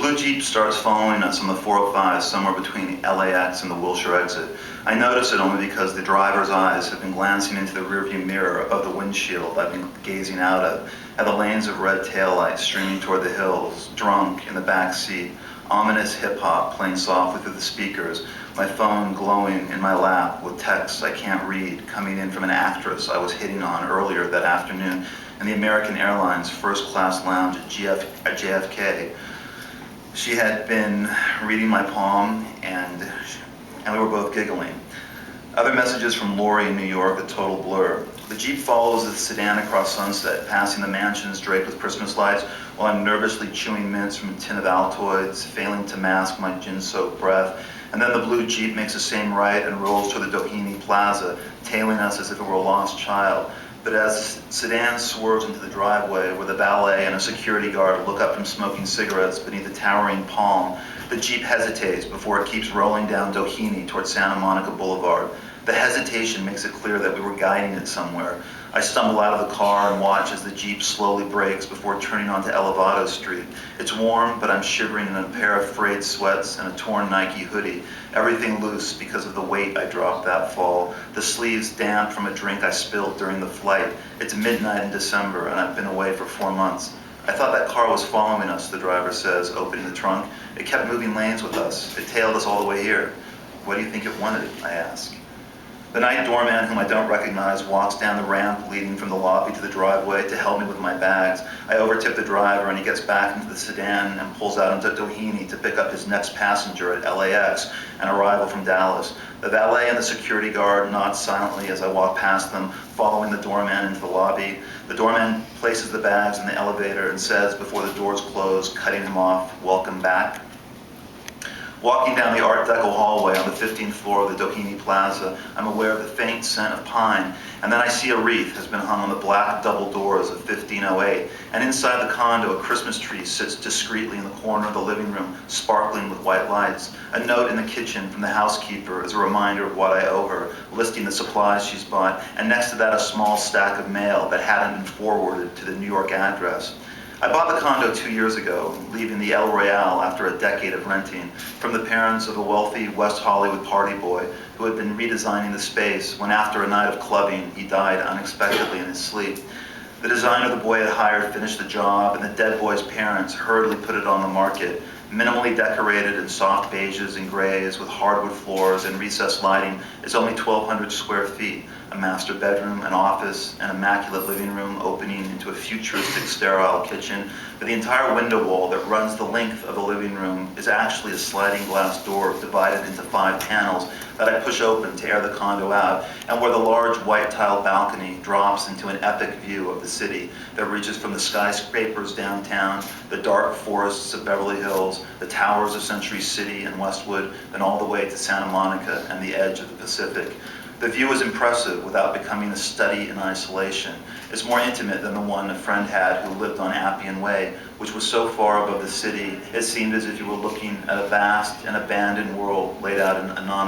blue Jeep starts following us on the 405 somewhere between LAX and the Wilshire exit. I notice it only because the driver's eyes have been glancing into the rearview mirror of the windshield I've been gazing out at the lanes of red taillights streaming toward the hills, drunk in the back seat, ominous hip-hop playing softly through the speakers, my phone glowing in my lap with texts I can't read coming in from an actress I was hitting on earlier that afternoon in the American Airlines first-class lounge at JFK. She had been reading my palm, and we were both giggling. Other messages from Lori in New York, a total blur. The Jeep follows the sedan across Sunset, passing the mansions draped with Christmas lights, while I'm nervously chewing mints from a tin of Altoids, failing to mask my gin-soaked breath. And then the blue Jeep makes the same right and rolls toward the Doheny Plaza, tailing us as if it were a lost child. But as the sedan swerves into the driveway where the valet and a security guard look up from smoking cigarettes beneath a towering palm, the Jeep hesitates before it keeps rolling down Doheny toward Santa Monica Boulevard. The hesitation makes it clear that we were guiding it somewhere. I stumble out of the car and watch as the Jeep slowly brakes before turning onto Elevado Street. It's warm, but I'm shivering in a pair of frayed sweats and a torn Nike hoodie, everything loose because of the weight I dropped that fall, the sleeves damp from a drink I spilled during the flight. It's midnight in December, and I've been away for 4 months. I thought that car was following us, the driver says, opening the trunk. It kept moving lanes with us. It tailed us all the way here. What do you think it wanted? I ask. The night doorman, whom I don't recognize, walks down the ramp leading from the lobby to the driveway to help me with my bags. I overtip the driver and he gets back into the sedan and pulls out into Doheny to pick up his next passenger at LAX, an arrival from Dallas. The valet and the security guard nod silently as I walk past them, following the doorman into the lobby. The doorman places the bags in the elevator and says before the doors close, cutting him off, "Welcome back." Walking down the Art Deco hallway on the 15th floor of the Doheny Plaza, I'm aware of the faint scent of pine, and then I see a wreath has been hung on the black double doors of 1508, and inside the condo a Christmas tree sits discreetly in the corner of the living room, sparkling with white lights. A note in the kitchen from the housekeeper is a reminder of what I owe her, listing the supplies she's bought, and next to that a small stack of mail that hadn't been forwarded to the New York address. I bought the condo 2 years ago, leaving the El Royale after a decade of renting, from the parents of a wealthy West Hollywood party boy who had been redesigning the space when after a night of clubbing, he died unexpectedly in his sleep. The designer the boy had hired finished the job, and the dead boy's parents hurriedly put it on the market, minimally decorated in soft beiges and grays with hardwood floors and recessed lighting. It's only 1,200 square feet, a master bedroom, an office, an immaculate living room opening into a futuristic sterile kitchen. But the entire window wall that runs the length of the living room is actually a sliding glass door divided into 5 panels that I push open to air the condo out, and where the large white tile balcony drops into an epic view of the city that reaches from the skyscrapers downtown, the dark forests of Beverly Hills, the towers of Century City and Westwood, and all the way to Santa Monica and the edge of the Pacific. The view is impressive without becoming a study in isolation. It's more intimate than the one a friend had who lived on Appian Way, which was so far above the city, it seemed as if you were looking at a vast and abandoned world laid out in anonymous